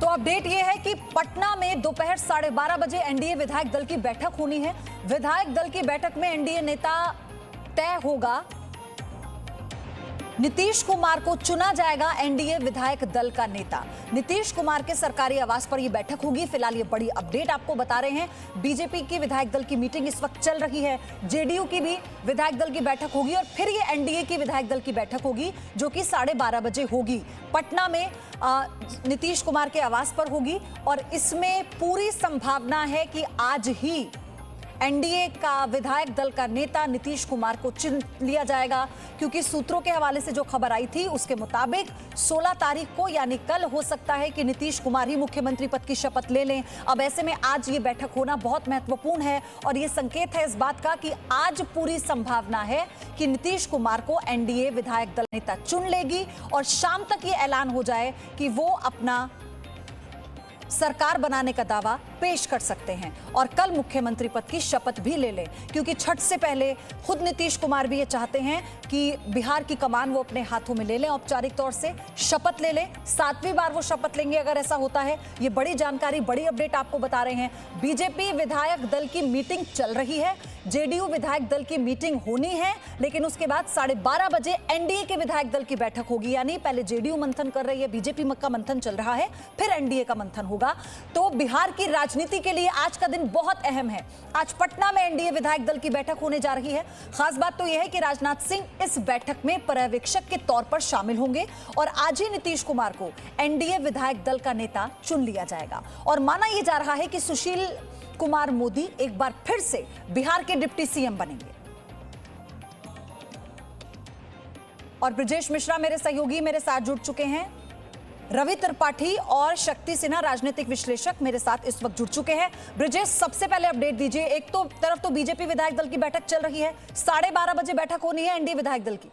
तो अपडेट ये है कि पटना में दोपहर 12:30 बजे एनडीए विधायक दल की बैठक होनी है। विधायक दल की बैठक में एनडीए नेता तय होगा। नीतीश कुमार को चुना जाएगा एनडीए विधायक दल का नेता। नीतीश कुमार के सरकारी आवास पर यह बैठक होगी। फिलहाल ये बड़ी अपडेट आपको बता रहे हैं। बीजेपी की विधायक दल की मीटिंग इस वक्त चल रही है। जेडीयू की भी विधायक दल की बैठक होगी और फिर ये एनडीए की विधायक दल की बैठक होगी जो कि 12:30 बजे होगी। पटना में नीतीश कुमार के आवास पर होगी और इसमें पूरी संभावना है कि आज ही एनडीए का विधायक दल का नेता नीतीश कुमार को चुन लिया जाएगा, क्योंकि सूत्रों के हवाले से जो खबर आई थी उसके मुताबिक 16 तारीख को यानी कल हो सकता है कि नीतीश कुमार ही मुख्यमंत्री पद की शपथ ले लें। अब ऐसे में आज ये बैठक होना बहुत महत्वपूर्ण है और ये संकेत है इस बात का कि आज पूरी संभावना है कि नीतीश कुमार को एनडीए विधायक दल नेता चुन लेगी और शाम तक ये ऐलान हो जाए कि वो अपना सरकार बनाने का दावा पेश कर सकते हैं और कल मुख्यमंत्री पद की शपथ भी ले लें, क्योंकि छठ से पहले खुद नीतीश कुमार भी ये चाहते हैं कि बिहार की कमान वो अपने हाथों में ले लें, औपचारिक तौर से शपथ ले लें। 7वीं बार वो शपथ लेंगे अगर ऐसा होता है। ये बड़ी जानकारी, बड़ी अपडेट आपको बता रहे हैं। बीजेपी विधायक दल की मीटिंग चल रही है, जेडीयू विधायक दल की मीटिंग होनी है, लेकिन उसके बाद 12:30 बजे एनडीए के विधायक दल की बैठक होगी। यानी पहले जेडीयू मंथन कर रही है, बीजेपी का मंथन चल रहा है, फिर एनडीए का मंथन होगा। तो बिहार की राजनीति के लिए आज का दिन बहुत अहम है। आज पटना में एनडीए विधायक दल की बैठक होने जा रही है। खास बात तो यह है कि राजनाथ सिंह इस बैठक में पर्यवेक्षक के तौर पर शामिल होंगे और आज ही नीतीश कुमार को एनडीए विधायक दल का नेता चुन लिया जाएगा। और माना यह जा रहा है कि सुशील कुमार मोदी एक बार फिर से बिहार के डिप्टी सीएम बनेंगे। और ब्रजेश मिश्रा मेरे सहयोगी मेरे साथ जुड़ चुके हैं। रवि त्रिपाठी और शक्ति सिन्हा राजनीतिक विश्लेषक मेरे साथ इस वक्त जुड़ चुके हैं। ब्रजेश, सबसे पहले अपडेट दीजिए। एक तो तरफ तो बीजेपी विधायक दल की बैठक चल रही है, 12:30 बजे बैठक होनी है एनडीए विधायक दल की।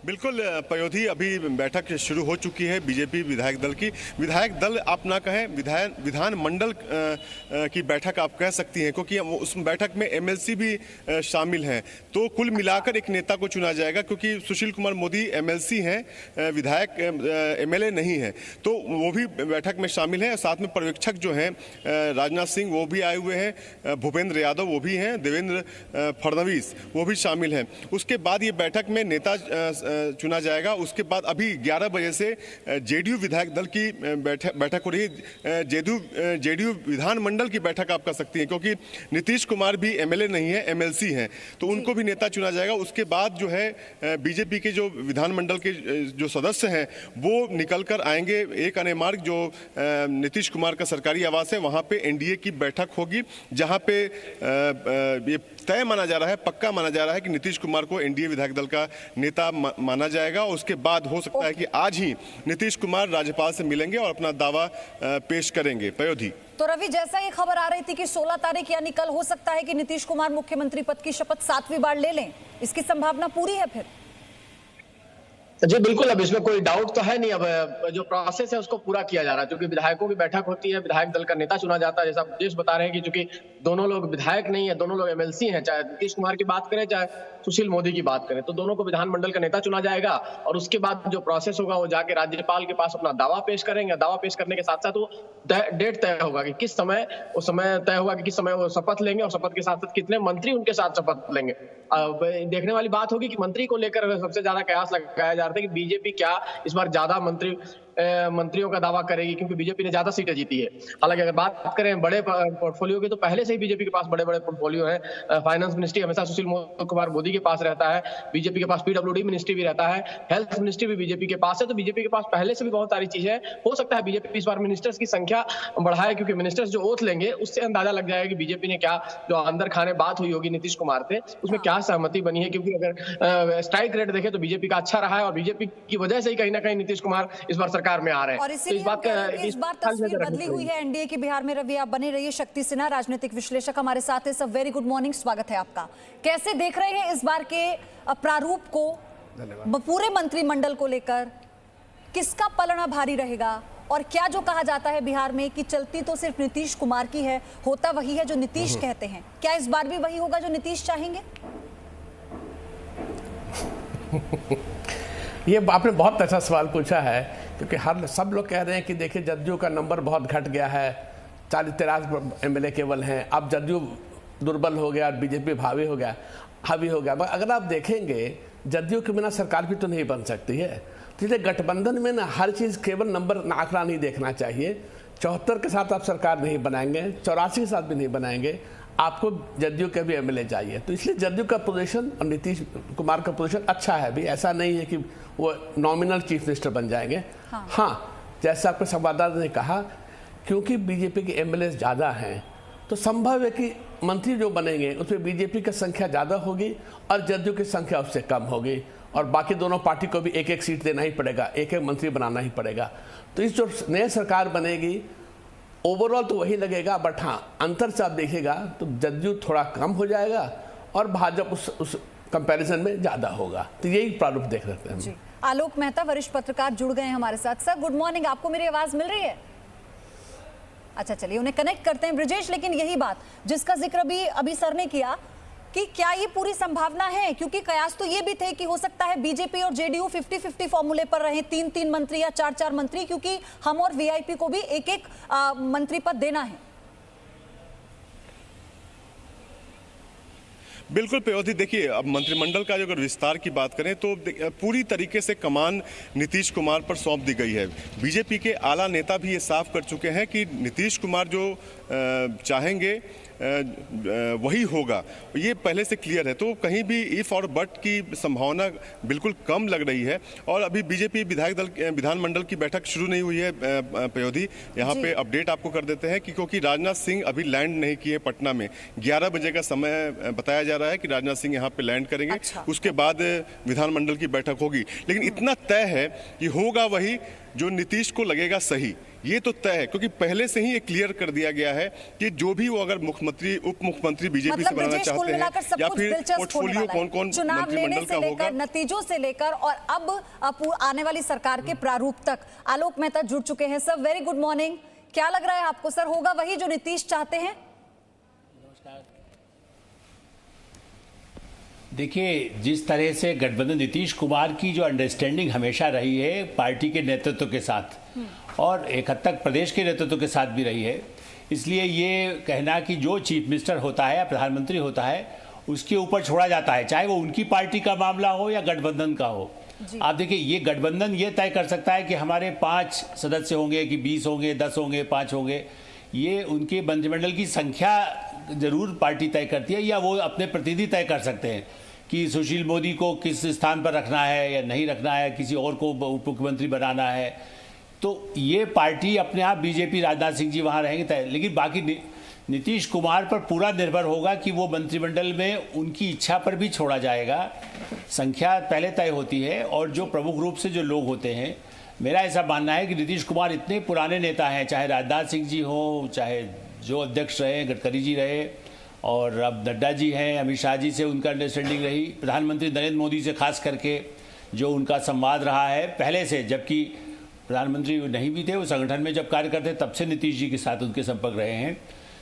बिल्कुल पयोधी, अभी बैठक शुरू हो चुकी है बीजेपी विधायक दल की। विधायक दल आप ना कहें, विधान मंडल की बैठक आप कह सकती हैं, क्योंकि उस बैठक में एमएलसी भी शामिल हैं। तो कुल मिलाकर एक नेता को चुना जाएगा, क्योंकि सुशील कुमार मोदी एमएलसी हैं, विधायक एमएलए नहीं है, तो वो भी बैठक में शामिल हैं। साथ में पर्यवेक्षक जो हैं राजनाथ सिंह वो भी आए हुए हैं, भूपेंद्र यादव वो भी हैं, देवेंद्र फडणवीस वो भी शामिल हैं। उसके बाद ये बैठक में नेता चुना जाएगा। उसके बाद अभी 11 बजे से जेडीयू विधायक दल की बैठक हो रही है। जेडीयू विधानमंडल की बैठक आप कर सकती हैं, क्योंकि नीतीश कुमार भी एमएलए नहीं है, एमएलसी हैं, तो उनको भी नेता चुना जाएगा। उसके बाद जो है बीजेपी के जो विधानमंडल के जो सदस्य हैं वो निकल कर आएंगे। एक आने मार्ग जो नीतीश कुमार का सरकारी आवास है वहाँ पे एनडीए की बैठक होगी, जहाँ पे ये तय माना जा रहा है, पक्का माना जा रहा है कि नीतीश कुमार को एनडीए विधायक दल का नेता माना जाएगा। उसके बाद हो सकता है कि आज ही नीतीश कुमार राज्यपाल से मिलेंगे और अपना दावा पेश करेंगे। पयोधी, तो रवि, जैसा ये खबर आ रही थी कि 16 तारीख यानी कल हो सकता है कि नीतीश कुमार मुख्यमंत्री पद की शपथ 7वीं बार ले लें, इसकी संभावना पूरी है फिर? जी बिल्कुल, अब इसमें कोई डाउट तो है नहीं। अब जो प्रोसेस है उसको पूरा किया जा रहा है, क्योंकि विधायकों की बैठक होती है, विधायक दल का नेता चुना जाता है। जैसा ब्रजेश बता रहे हैं कि चूंकि दोनों लोग विधायक नहीं है, दोनों लोग एमएलसी हैं, चाहे नीतीश कुमार की बात करें चाहे सुशील मोदी की बात करें, तो दोनों को विधानमंडल का नेता चुना जाएगा। और उसके बाद जो प्रोसेस होगा वो जाके राज्यपाल के पास अपना दावा पेश करेंगे। दावा पेश करने के साथ साथ वो डेट तय होगा कि किस समय, उस समय तय होगा कि किस समय वो शपथ लेंगे और शपथ के साथ साथ कितने मंत्री उनके साथ शपथ लेंगे। देखने वाली बात होगी कि मंत्री को लेकर सबसे ज्यादा कयास लगाया जा रहा है कि बीजेपी क्या इस बार ज्यादा मंत्रियों का दावा करेगी, क्योंकि बीजेपी ने ज्यादा सीटें जीती है। हालांकि अगर बात करें बड़े पोर्टफोलियो की, तो पहले से ही बीजेपी के पास बड़े बड़े पोर्टफोलियो है। फाइनेंस मिनिस्ट्री हमेशा सुशील कुमार मोदी के पास रहता है, बीजेपी के पास पीडब्ल्यूडी मिनिस्ट्री भी रहता है, हेल्थ मिनिस्ट्री भी बीजेपी के पास है। तो बीजेपी के पास पहले से भी बहुत सारी चीजें हैं। हो सकता है बीजेपी इस बार मिनिस्टर्स की संख्या बढ़ाए, क्योंकि मिनिस्टर्स जो ओथ लेंगे उससे अंदाजा लग जाएगा कि बीजेपी ने क्या, जो अंदर खाने बात हुई होगी नीतीश कुमार से, उसमें क्या सहमति बनी है। क्योंकि अगर स्ट्राइक रेट देखें तो बीजेपी का अच्छा रहा है और बीजेपी की वजह से ही कहीं ना कहीं नीतीश कुमार इस बार सरकार में आ रहे हैं। और इस बार तस्वीर बदली हुई है एनडीए की बिहार में। रवि, आप बने रहिए। शक्ति सिन्हा राजनीतिक विश्लेषक हमारे साथ है। सब वेरी गुड मॉर्निंग, स्वागत है आपका। कैसे देख रहे हैं इस बार के प्रारूप को, पूरे मंत्रिमंडल को लेकर? किसका पलड़ा भारी रहेगा? और क्या जो कहा जाता है बिहार में कि चलती तो सिर्फ नीतीश कुमार की है, होता वही है जो नीतीश कहते हैं, क्या इस बार भी वही होगा जो नीतीश चाहेंगे? ये आपने बहुत अच्छा सवाल पूछा है, क्योंकि हर सब लोग कह रहे हैं कि देखिए जदयू का नंबर बहुत घट गया है, 40-43 एमएलए केवल हैं, अब जदयू दुर्बल हो गया, बीजेपी हावी हो गया। मगर अगर आप देखेंगे जदयू के बिना सरकार भी तो नहीं बन सकती है। तो इसलिए गठबंधन में ना हर चीज़ केवल नंबर आंकड़ा नहीं देखना चाहिए। 74 के साथ आप सरकार नहीं बनाएंगे, 84 के साथ भी नहीं बनाएंगे, आपको जदयू के भी एमएलए चाहिए। तो इसलिए जदयू का पोजीशन और नीतीश कुमार का पोजीशन अच्छा है भी, ऐसा नहीं है कि वो नॉमिनल चीफ मिनिस्टर बन जाएंगे। हाँ, जैसे आपके संवाददाता ने कहा, क्योंकि बीजेपी के एमएलए ज़्यादा हैं तो संभव है कि मंत्री जो बनेंगे उसमें बीजेपी की संख्या ज़्यादा होगी और जदयू की संख्या उससे कम होगी, और बाकी दोनों पार्टी को भी एक एक सीट देना ही पड़ेगा, एक एक मंत्री बनाना ही पड़ेगा। तो इस जो नई सरकार बनेगी ओवरऑल तो वही लगेगा, बट हाँ अंतर से आप देखिएगा तो जदयू थोड़ा कम हो जाएगा और भाजपा उस कंपैरिजन में ज़्यादा होगा। तो यही प्रारूप देख सकते हैं हम। आलोक मेहता वरिष्ठ पत्रकार जुड़ गए हैं हमारे साथ। सर गुड मॉर्निंग, आपको मेरी आवाज़ मिल रही है? अच्छा चलिए उन्हें कनेक्ट करते हैं। ब्रिजेश, लेकिन यही बात जिसका जिक्र भी अभी सर ने किया कि क्या ये पूरी संभावना है, क्योंकि कयास तो ये भी थे कि हो सकता है बीजेपी और जेडीयू 50-50 फॉर्मूले पर रहे, 3-3 मंत्री या 4-4 मंत्री, क्योंकि हम और वीआईपी को भी एक-एक मंत्री पद देना है। बिल्कुल प्रयोधी, देखिए अब मंत्रिमंडल का अगर विस्तार की बात करें तो पूरी तरीके से कमान नीतीश कुमार पर सौंप दी गई है। बीजेपी के आला नेता भी ये साफ कर चुके हैं कि नीतीश कुमार जो चाहेंगे वही होगा, ये पहले से क्लियर है। तो कहीं भी इफ और बट की संभावना बिल्कुल कम लग रही है। और अभी बीजेपी विधानमंडल की बैठक शुरू नहीं हुई है प्रयोधी, यहाँ पे अपडेट आपको कर देते हैं कि क्योंकि राजनाथ सिंह अभी लैंड नहीं किए पटना में। 11 बजे का समय बताया जा रहा है कि राजनाथ सिंह यहाँ पे लैंड करेंगे। उसके बाद विधानमंडल की बैठक होगी, लेकिन इतना तय है कि होगा वही जो नीतीश को लगेगा सही, ये तो तय है, क्योंकि पहले से ही ये क्लियर कर दिया गया है कि जो भी वो अगर मुख्यमंत्री उप मुख्यमंत्री बीजेपी से बनाना चाहते हैं या फिर पोर्टफोलियो कौन मंत्रिमंडल का होगा, नतीजों से लेकर और अब आने वाली सरकार के प्रारूप तक। आलोक मेहता जुड़ चुके हैं। सर वेरी गुड मॉर्निंग, क्या लग रहा है आपको सर, होगा वही जो नीतीश चाहते हैं? देखिए, जिस तरह से गठबंधन नीतीश कुमार की जो अंडरस्टैंडिंग हमेशा रही है पार्टी के नेतृत्व के साथ और एक हद तक प्रदेश के नेतृत्व के साथ भी रही है, इसलिए ये कहना कि जो चीफ मिनिस्टर होता है या प्रधानमंत्री होता है उसके ऊपर छोड़ा जाता है, चाहे वो उनकी पार्टी का मामला हो या गठबंधन का हो। आप देखिए, ये गठबंधन ये तय कर सकता है कि हमारे 5 सदस्य होंगे कि 20 होंगे, 10 होंगे, 5 होंगे, ये उनके मंत्रिमंडल की संख्या जरूर पार्टी तय करती है, या वो अपने प्रतिनिधि तय कर सकते हैं कि सुशील मोदी को किस स्थान पर रखना है या नहीं रखना है, किसी और को उप मुख्यमंत्री बनाना है। तो ये पार्टी अपने आप, बीजेपी राजनाथ सिंह जी वहाँ रहेंगे तय, लेकिन बाकी नीतीश कुमार पर पूरा निर्भर होगा कि वो मंत्रिमंडल में उनकी इच्छा पर भी छोड़ा जाएगा। संख्या पहले तय होती है और जो प्रमुख रूप से जो लोग होते हैं, मेरा ऐसा मानना है कि नीतीश कुमार इतने पुराने नेता हैं, चाहे राजनाथ सिंह जी हो, चाहे जो अध्यक्ष रहे, गडकरी जी रहे, और अब नड्डा जी हैं, अमित शाह जी से उनका अंडरस्टैंडिंग रही, प्रधानमंत्री नरेंद्र मोदी से खास करके जो उनका संवाद रहा है पहले से, जबकि प्रधानमंत्री नहीं भी थे, वो संगठन में जब कार्य करते तब से नीतीश जी के साथ उनके संपर्क रहे हैं।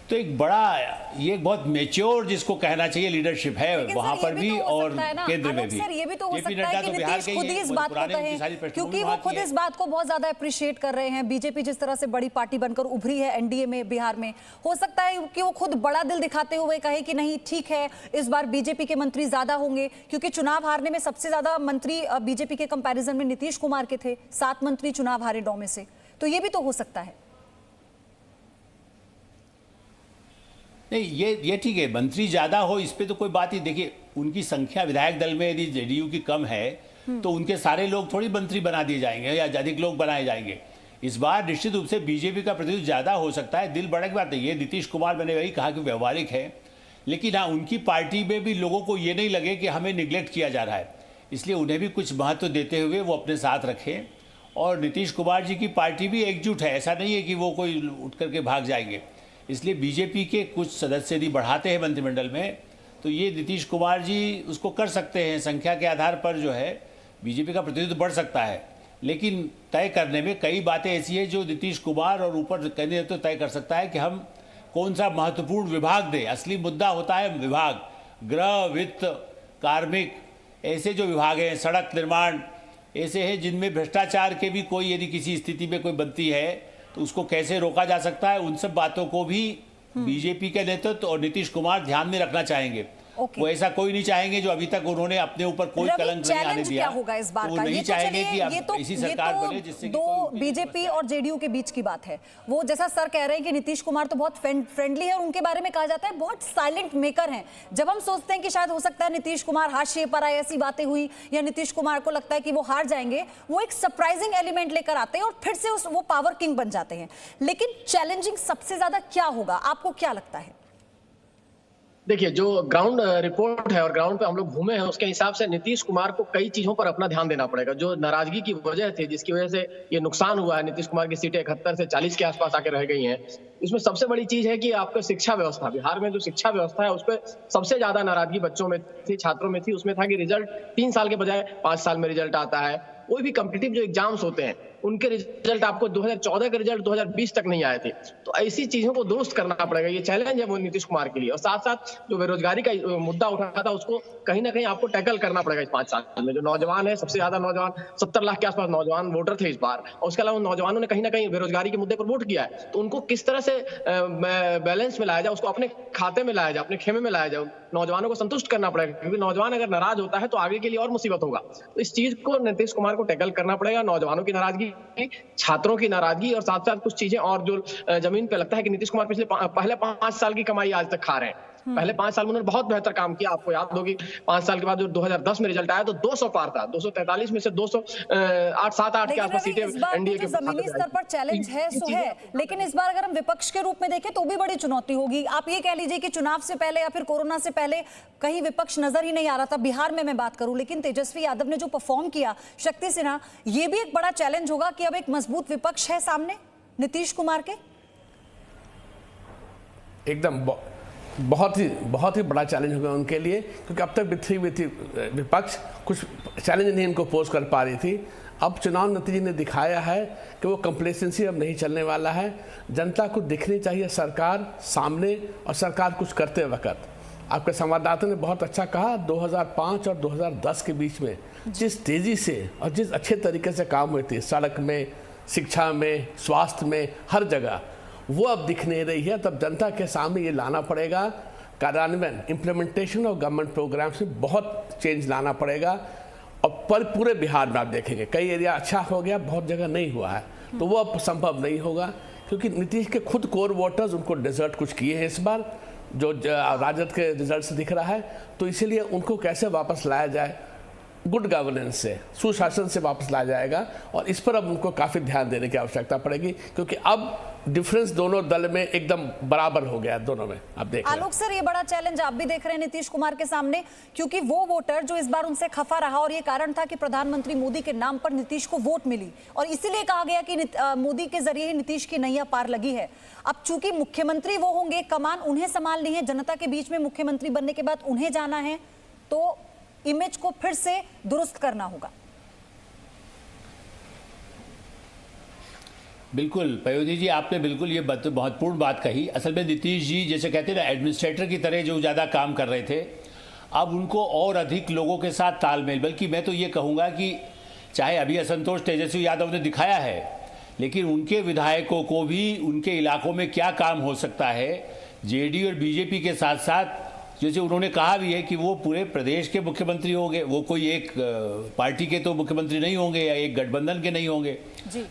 तो एक बड़ा, ये बहुत मैच्योर जिसको कहना चाहिए लीडरशिप है वहां पर भी और केंद्र में भी। सर ये भी तो हो सकता है कि नीतीश खुद ही इस बात को कहें, क्योंकि वो खुद इस बात को बहुत ज्यादा अप्रिशिएट कर रहे हैं। बीजेपी जिस तरह से बड़ी पार्टी बनकर उभरी है एनडीए में बिहार में, हो सकता है कि वो खुद बड़ा दिल दिखाते हुए कहे कि नहीं ठीक है, इस बार बीजेपी के मंत्री ज्यादा होंगे, क्योंकि चुनाव हारने में सबसे ज्यादा मंत्री बीजेपी के कंपैरिजन में नीतीश कुमार के थे, 7 मंत्री चुनाव हारे 9 में से। तो ये भी तो हो सकता है। नहीं, ये ठीक है, मंत्री ज़्यादा हो इस पे तो कोई बात ही। देखिए, उनकी संख्या विधायक दल में यदि जेडीयू की कम है तो उनके सारे लोग थोड़ी मंत्री बना दिए जाएंगे या अधिक लोग बनाए जाएंगे। इस बार निश्चित रूप से बीजेपी का प्रतिनिधित्व ज़्यादा हो सकता है, दिल बड़ा की बात है। ये नीतीश कुमार मैंने वही कहा कि व्यवहारिक है, लेकिन हाँ उनकी पार्टी में भी लोगों को ये नहीं लगे कि हमें निगलेक्ट किया जा रहा है, इसलिए उन्हें भी कुछ महत्व देते हुए वो अपने साथ रखें। और नीतीश कुमार जी की पार्टी भी एकजुट है, ऐसा नहीं है कि वो कोई उठ करके भाग जाएंगे। इसलिए बीजेपी के कुछ सदस्य यदि बढ़ाते हैं मंत्रिमंडल में तो ये नीतीश कुमार जी उसको कर सकते हैं, संख्या के आधार पर जो है बीजेपी का प्रतिनिधित्व बढ़ सकता है। लेकिन तय करने में कई बातें ऐसी है जो नीतीश कुमार और ऊपर कैंडिडेट तो तय कर सकता है कि हम कौन सा महत्वपूर्ण विभाग दें। असली मुद्दा होता है विभाग, गृह, वित्त, कार्मिक, ऐसे जो विभाग हैं, सड़क निर्माण, ऐसे हैं जिनमें भ्रष्टाचार के भी कोई यदि किसी स्थिति में कोई बनती है तो उसको कैसे रोका जा सकता है, उन सब बातों को भी बीजेपी के नेतृत्व और नीतीश कुमार ध्यान में रखना चाहेंगे। वो ऐसा कोई नहीं चाहेंगे जो अभी तक उन्होंने अपने ऊपर कोई कलंक नहीं आने दिया। क्या होगा इस बार तो का? वो नहीं चाहेंगे कि अब ऐसी सरकार बने जिससे दो बीजेपी और जेडीयू के बीच की बात है। वो जैसा सर कह रहे हैं कि नीतीश कुमार तो बहुत फ्रेंडली है और उनके बारे में कहा जाता है बहुत साइलेंट मेकर हैं। जब हम सोचते हैं कि शायद हो सकता है नीतीश कुमार हाशिए पर आए, ऐसी बातें हुई, या नीतीश कुमार को लगता है कि वो हार जाएंगे, वो एक सरप्राइजिंग एलिमेंट लेकर आते हैं और फिर से वो पावर किंग बन जाते हैं। लेकिन चैलेंजिंग सबसे ज्यादा क्या होगा, आपको क्या लगता है? देखिए, जो ग्राउंड रिपोर्ट है और ग्राउंड पे हम लोग घूमे हैं उसके हिसाब से नीतीश कुमार को कई चीजों पर अपना ध्यान देना पड़ेगा। जो नाराजगी की वजह थी, जिसकी वजह से ये नुकसान हुआ है, नीतीश कुमार की सीटें 71 से 40 के आसपास आके रह गई हैं, इसमें सबसे बड़ी चीज है कि आपका शिक्षा व्यवस्था, बिहार में जो शिक्षा व्यवस्था है उस पर सबसे ज्यादा नाराजगी बच्चों में थी, छात्रों में थी। उसमें था कि रिजल्ट 3 साल के बजाय 5 साल में रिजल्ट आता है। कोई भी कॉम्पिटिटिव जो एग्जाम्स होते हैं उनके रिजल्ट आपको 2014 के रिजल्ट 2020 तक नहीं आए थे। तो ऐसी चीजों को दुरुस्त करना पड़ेगा, ये चैलेंज है वो नीतीश कुमार के लिए। और साथ साथ जो बेरोजगारी का मुद्दा उठा था उसको कहीं ना कहीं आपको टैकल करना पड़ेगा। इस 5 साल में जो नौजवान है, सबसे ज्यादा नौजवान 70 लाख के आसपास नौजवान वोटर थे इस बार, और उसके अलावा नौजवानों ने कहीं ना कहीं बेरोजगारी के मुद्दे पर वोट किया है। तो उनको किस तरह से बैलेंस में लाया जाए, उसको अपने खाते में लाया जाए, अपने खेमे में लाया जाए, नौजवानों को संतुष्ट करना पड़ेगा, क्योंकि नौजवान अगर नाराज होता है तो आगे के लिए और मुसीबत होगा। तो इस चीज को नीतीश कुमार को टैकल करना पड़ेगा, नौजवानों की नाराजगी, छात्रों की नाराजगी, और साथ साथ कुछ चीजें और जो जमीन पे लगता है कि नीतीश कुमार पहले 5 साल की कमाई आज तक खा रहे हैं। पहले 5 साल में उन्होंने बहुत बेहतर काम किया। आपको याद होगी 5 साल के बाद जो 2010 में रिजल्ट आया तो 200 पार था, 243 में से 208 के आसपास सीटें एनडीए के। जमीनी स्तर पर चैलेंज है सो है, लेकिन इस बार अगर हम विपक्ष के रूप में देखें तो भी बड़ी चुनौती होगी। आप ये कह लीजिए कि चुनाव से पहले या फिर कोरोना से पहले कहीं विपक्ष नजर ही नहीं आ रहा था, बिहार में मैं बात करूं, लेकिन तेजस्वी यादव ने जो परफॉर्म किया, शक्ति सिन्हा, ये भी एक बड़ा चैलेंज होगा कि अब एक मजबूत विपक्ष है सामने नीतीश कुमार के। एकदम बहुत ही बड़ा चैलेंज होगा उनके लिए, क्योंकि अब तक विपक्ष कुछ चैलेंज नहीं इनको पोज कर पा रही थी। अब चुनाव नतीजे ने दिखाया है कि वो कंप्लेसेंसी अब नहीं चलने वाला है। जनता को दिखनी चाहिए सरकार सामने, और सरकार कुछ करते वक्त। आपके संवाददाता ने बहुत अच्छा कहा, 2005 और 2010 के बीच में जिस तेजी से और जिस अच्छे तरीके से काम हुए थे, सड़क में, शिक्षा में, स्वास्थ्य में, हर जगह, वो अब दिख नहीं रही है। तब जनता के सामने ये लाना पड़ेगा, कार्यान्वयन, इम्प्लीमेंटेशन ऑफ गवर्नमेंट प्रोग्राम से बहुत चेंज लाना पड़ेगा। और पर पूरे बिहार में आप देखेंगे कई एरिया अच्छा हो गया, बहुत जगह नहीं हुआ है, तो वो अब संभव नहीं होगा, क्योंकि नीतीश के खुद कोर वोटर्स उनको डिजर्ट कुछ किए हैं इस बार, जो राजद के रिजल्ट से दिख रहा है। तो इसीलिए उनको कैसे वापस लाया जाए, गुड गवर्नेंस से, सुशासन से वापस लाया जाएगा, और इस पर अब उनको काफ़ी ध्यान देने की आवश्यकता पड़ेगी, क्योंकि अब डिफरेंस दोनों दल में एकदम बराबर हो गया है, दोनों में। आप देख रहे हैं आलोक सर, ये बड़ा चैलेंज आप भी देख रहे हैं नीतीश कुमार के सामने, क्योंकि वो वोटर जो इस बार उनसे खफा रहा, और ये कारण था कि प्रधानमंत्री मोदी के नाम पर नीतीश को वोट मिली, और इसीलिए कहा गया कि मोदी के जरिए ही नीतीश की नैया पार लगी है। अब चूंकि मुख्यमंत्री वो होंगे, कमान उन्हें संभालनी है, जनता के बीच में मुख्यमंत्री बनने के बाद उन्हें जाना है, तो इमेज को फिर से दुरुस्त करना होगा। बिल्कुल पयोधी जी, आपने बिल्कुल ये महत्वपूर्ण बात कही। असल में नीतीश जी जैसे कहते हैं ना, एडमिनिस्ट्रेटर की तरह जो ज़्यादा काम कर रहे थे, अब उनको और अधिक लोगों के साथ तालमेल, बल्कि मैं तो ये कहूँगा कि चाहे अभी असंतोष तेजस्वी यादव ने दिखाया है, लेकिन उनके विधायकों को भी उनके इलाकों में क्या काम हो सकता है, जेडीयू और बीजेपी के साथ साथ, जैसे उन्होंने कहा भी है कि वो पूरे प्रदेश के मुख्यमंत्री होंगे, वो कोई एक पार्टी के तो मुख्यमंत्री नहीं होंगे या एक गठबंधन के नहीं होंगे।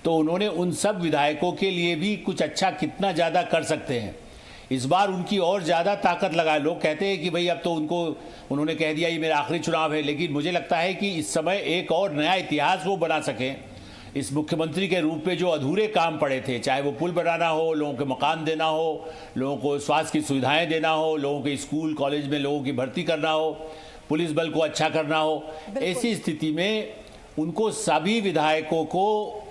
तो उन्होंने उन सब विधायकों के लिए भी कुछ अच्छा कितना ज़्यादा कर सकते हैं, इस बार उनकी और ज़्यादा ताकत लगाए। लोग कहते हैं कि भाई अब तो उन्होंने कह दिया ये मेरा आखिरी चुनाव है, लेकिन मुझे लगता है कि इस समय एक और नया इतिहास वो बना सकें इस मुख्यमंत्री के रूप में। जो अधूरे काम पड़े थे, चाहे वो पुल बनाना हो, लोगों के मकान देना हो, लोगों को स्वास्थ्य की सुविधाएं देना हो, लोगों के स्कूल कॉलेज में लोगों की भर्ती करना हो, पुलिस बल को अच्छा करना हो, ऐसी स्थिति में उनको सभी विधायकों को,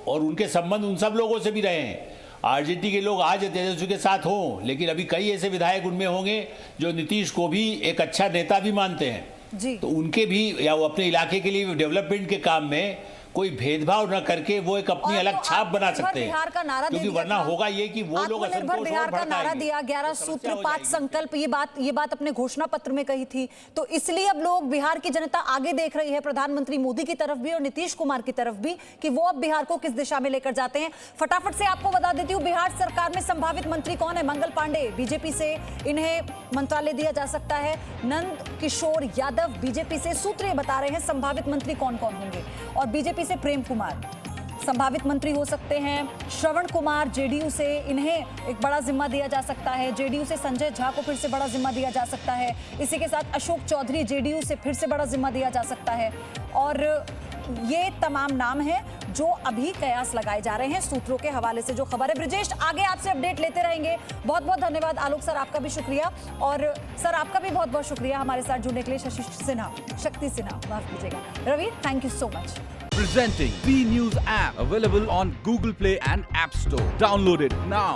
और उनके संबंध उन सब लोगों से भी रहे हैं। आरजेडी के लोग आज तेजस्वी के साथ हों, लेकिन अभी कई ऐसे विधायक उनमें होंगे जो नीतीश को भी एक अच्छा नेता भी मानते हैं, तो उनके भी, या वो अपने इलाके के लिए डेवलपमेंट के काम में कोई भेदभाव न करके वो एक अपनी और अलग तो छाप बना आत्मनिर्भर सकते बिहार का नारा हैं, दे क्योंकि दिया वरना था। होगा ये कि वो लोग आत्मनिर्भर असंतोष बिहार और का नारा भड़काएंगे। दिया, 11 तो सूत्र समस्या हो 5 जाएगी। संकल्प, ये बात अपने घोषणा पत्र में कही थी। तो इसलिए अब लोग, बिहार की जनता आगे देख रही है, प्रधानमंत्री मोदी की तरफ भी और नीतीश कुमार की तरफ भी, कि वो अब बिहार को किस दिशा में लेकर जाते हैं। फटाफट से आपको बता देती हूँ, बिहार सरकार में संभावित मंत्री कौन है। मंगल पांडे बीजेपी से, इन्हें मंत्रालय दिया जा सकता है। नंद किशोर यादव बीजेपी से, सूत्र ये बता रहे हैं संभावित मंत्री कौन कौन होंगे। और बीजेपी से प्रेम कुमार संभावित मंत्री हो सकते हैं। श्रवण कुमार जेडीयू से, इन्हें एक बड़ा जिम्मा दिया जा सकता है। जेडीयू से संजय झा को फिर से बड़ा जिम्मा दिया जा सकता है। इसी के साथ अशोक चौधरी जेडीयू से फिर से बड़ा जिम्मा दिया जा सकता है। और ये तमाम नाम हैं जो अभी कयास लगाए जा रहे हैं सूत्रों के हवाले से जो खबर है। ब्रिजेश, आगे आपसे अपडेट लेते रहेंगे। बहुत बहुत धन्यवाद। आलोक सर, आपका भी शुक्रिया। और सर, आपका भी बहुत बहुत शुक्रिया हमारे साथ जुड़ने के लिए। शक्ति सिन्हा, माफ कीजिएगा। Ravi, thank you so much. Presenting B News app, available on Google Play and App Store. Download it now.